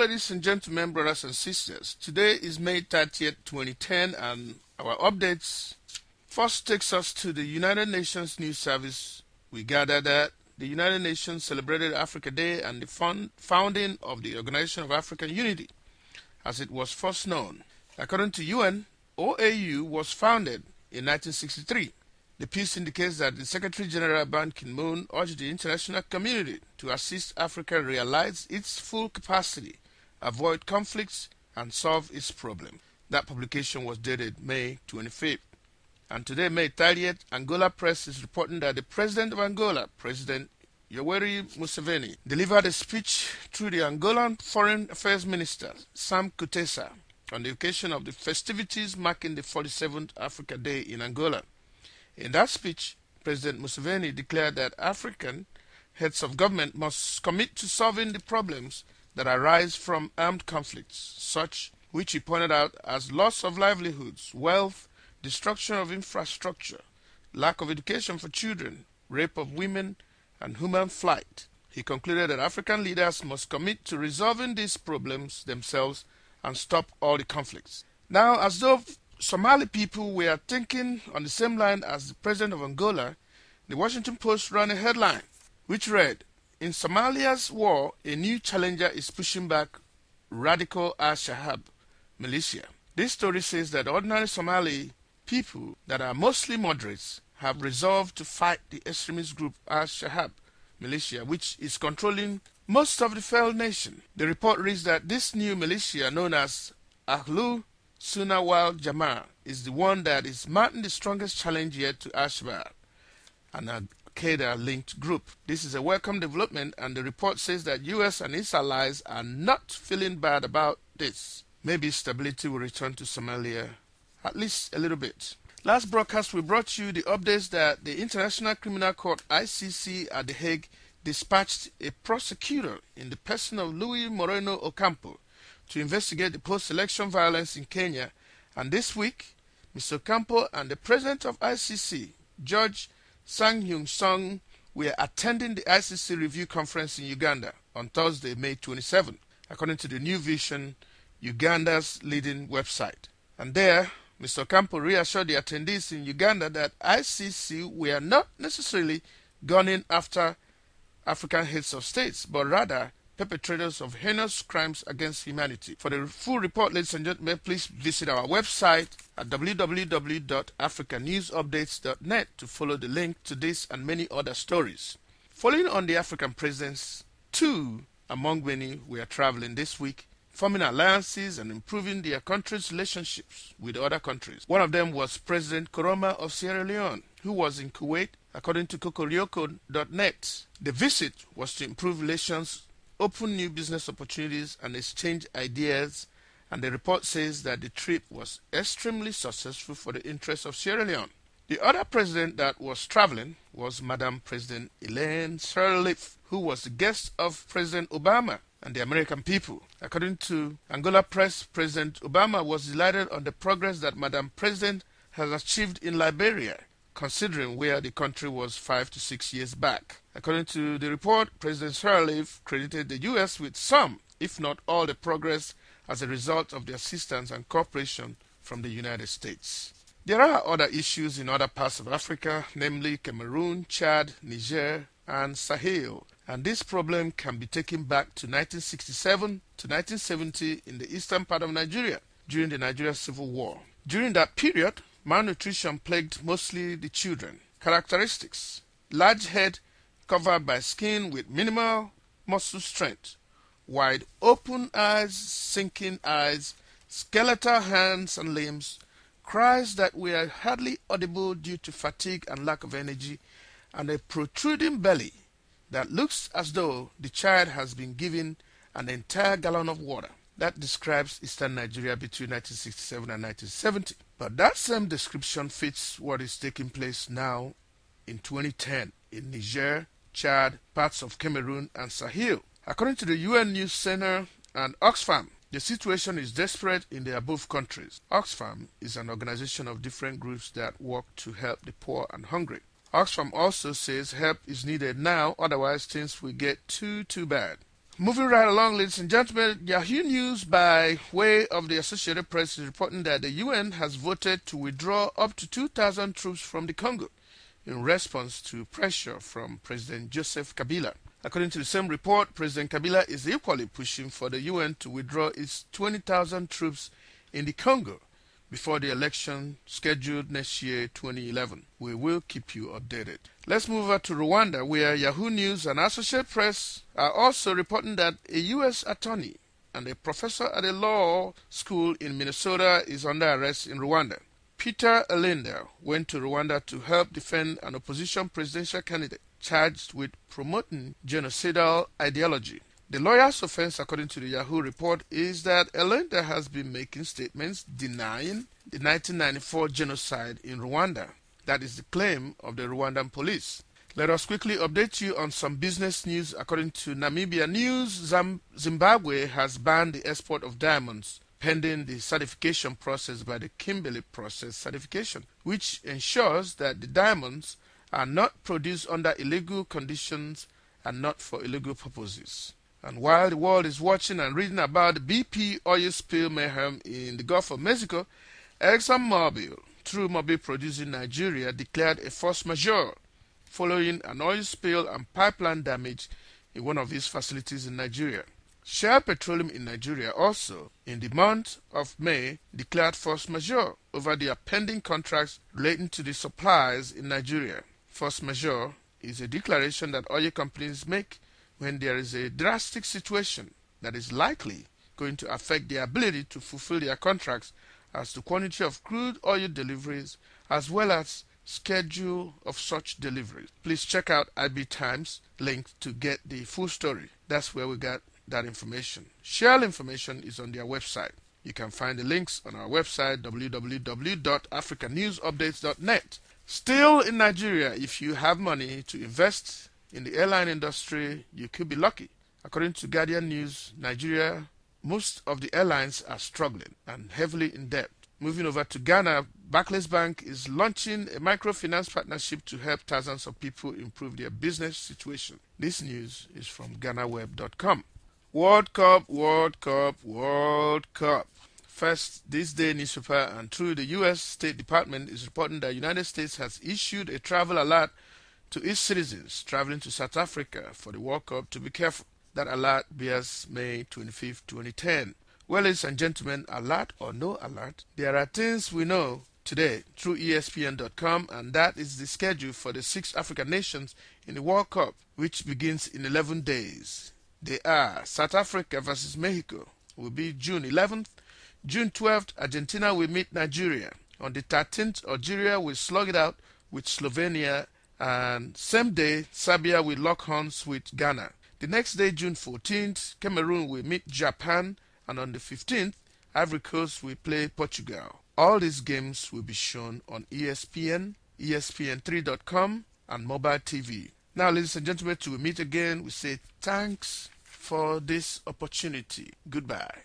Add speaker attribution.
Speaker 1: ladies and gentlemen, brothers and sisters. Today is May 30th, 2010, and our updates first takes us to the United Nations News Service. We gather that the United Nations celebrated Africa Day and the founding of the Organization of African Unity, as it was first known. According to UN, OAU was founded in 1963. The piece indicates that the Secretary General Ban Ki-moon urged the international community to assist Africa realize its full capacity, avoid conflicts, and solve its problems. That publication was dated May 25th. And today, May 30th, Angola Press is reporting that the President of Angola, President Yoweri Museveni, delivered a speech through the Angolan Foreign Affairs Minister, Sam Kutesa, on the occasion of the festivities marking the 47th Africa Day in Angola. In that speech, President Museveni declared that African heads of government must commit to solving the problems that arise from armed conflicts, such which he pointed out as loss of livelihoods, wealth, destruction of infrastructure, lack of education for children, rape of women, and human flight. He concluded that African leaders must commit to resolving these problems themselves and stop all the conflicts. Now, as though Somali people were thinking on the same line as the president of Angola, the Washington Post ran a headline which read, "In Somalia's war, a new challenger is pushing back radical al-Shabaab militia." This story says that ordinary Somali people that are mostly moderates have resolved to fight the extremist group al-Shabaab militia, which is controlling most of the failed nation. The report reads that this new militia, known as Ahlu Sunnah wal Jamaa, is the one that is mounting the strongest challenge yet to al-Shabaab, an al-Qaeda-linked group. This is a welcome development, and the report says that US and its allies are not feeling bad about this. Maybe stability will return to Somalia, at least a little bit. Last broadcast, we brought you the updates that the International Criminal Court, ICC, at The Hague dispatched a prosecutor in the person of Luis Moreno Ocampo to investigate the post-election violence in Kenya. And this week, Mr. Ocampo and the president of ICC, Judge Sang-Hyun Song, were attending the ICC review conference in Uganda on Thursday, May 27, according to the New Vision, Uganda's leading website. And there, Mr. Ocampo reassured the attendees in Uganda that ICC were not necessarily gunning after African heads of states, but rather perpetrators of heinous crimes against humanity. For the full report, ladies and gentlemen, please visit our website at www.africanewsupdates.net to follow the link to this and many other stories. Following on the African presidents, two among many were traveling this week, forming alliances and improving their country's relationships with other countries. One of them was President Koroma of Sierra Leone, who was in Kuwait, according to Cocorioko.net. The visit was to improve relations, open new business opportunities, and exchange ideas, and the report says that the trip was extremely successful for the interests of Sierra Leone. The other president that was traveling was Madam President Elaine Sirleaf, who was the guest of President Obama and the American people. According to Angola Press, President Obama was delighted on the progress that Madam President has achieved in Liberia, considering where the country was 5 to 6 years back. According to the report, President Sirleaf credited the U.S. with some, if not all, the progress as a result of the assistance and cooperation from the United States. There are other issues in other parts of Africa, namely Cameroon, Chad, Niger, and Sahel, and this problem can be taken back to 1967 to 1970 in the eastern part of Nigeria during the Nigeria Civil War. During that period, malnutrition plagued mostly the children. Characteristics: large head covered by skin with minimal muscle strength, wide open eyes, sinking eyes, skeletal hands and limbs, cries that were hardly audible due to fatigue and lack of energy, and a protruding belly that looks as though the child has been given an entire gallon of water. That describes eastern Nigeria between 1967 and 1970. But that same description fits what is taking place now in 2010 in Niger, Chad, parts of Cameroon, and Sahel. According to the UN News Center and Oxfam, the situation is desperate in the above countries. Oxfam is an organization of different groups that work to help the poor and hungry. Oxfam also says help is needed now, otherwise things will get too bad. Moving right along, ladies and gentlemen, Yahoo News by way of the Associated Press is reporting that the UN has voted to withdraw up to 2,000 troops from the Congo in response to pressure from President Joseph Kabila. According to the same report, President Kabila is equally pushing for the UN to withdraw its 20,000 troops in the Congo before the election scheduled next year, 2011. We will keep you updated. Let's move over to Rwanda, where Yahoo News and Associated Press are also reporting that a U.S. attorney and a professor at a law school in Minnesota is under arrest in Rwanda. Peter Elenda went to Rwanda to help defend an opposition presidential candidate charged with promoting genocidal ideology. The lawyer's offense, according to the Yahoo report, is that Elenda has been making statements denying the 1994 genocide in Rwanda. That is the claim of the Rwandan police. Let us quickly update you on some business news. According to Namibia News, Zimbabwe has banned the export of diamonds pending the certification process by the Kimberley Process Certification, which ensures that the diamonds are not produced under illegal conditions and not for illegal purposes. And while the world is watching and reading about the BP oil spill mayhem in the Gulf of Mexico, ExxonMobil, through Mobil producing Nigeria, declared a force majeure following an oil spill and pipeline damage in one of its facilities in Nigeria. Shell Petroleum in Nigeria also, in the month of May, declared force majeure over their pending contracts relating to the supplies in Nigeria. Force majeure is a declaration that oil companies make when there is a drastic situation that is likely going to affect their ability to fulfill their contracts as to quantity of crude oil deliveries as well as schedule of such deliveries. Please check out IB Times link to get the full story. That's where we got that information. Shell information is on their website. You can find the links on our website www.africanewsupdates.net. Still in Nigeria, if you have money to invest in the airline industry, you could be lucky. According to Guardian News, Nigeria, most of the airlines are struggling and heavily in debt. Moving over to Ghana, Barclays Bank is launching a microfinance partnership to help thousands of people improve their business situation. This news is from GhanaWeb.com. World Cup, World Cup, World Cup. First, This Day newspaper and through the U.S. State Department is reporting that the United States has issued a travel alert to its citizens traveling to South Africa for the World Cup to be careful. That alert bears May 25, 2010. Well, ladies and gentlemen, alert or no alert, there are things we know today through ESPN.com, and that is the schedule for the 6 African nations in the World Cup, which begins in 11 days. They are South Africa versus Mexico, will be June 11th. June 12th, Argentina will meet Nigeria. On the 13th, Algeria will slug it out with Slovenia, and same day, Serbia will lock horns with Ghana. The next day, June 14th, Cameroon will meet Japan, and on the 15th, Ivory Coast will play Portugal. All these games will be shown on ESPN, ESPN3.com, and mobile TV. Now, ladies and gentlemen, till we meet again, we say thanks for this opportunity. Goodbye.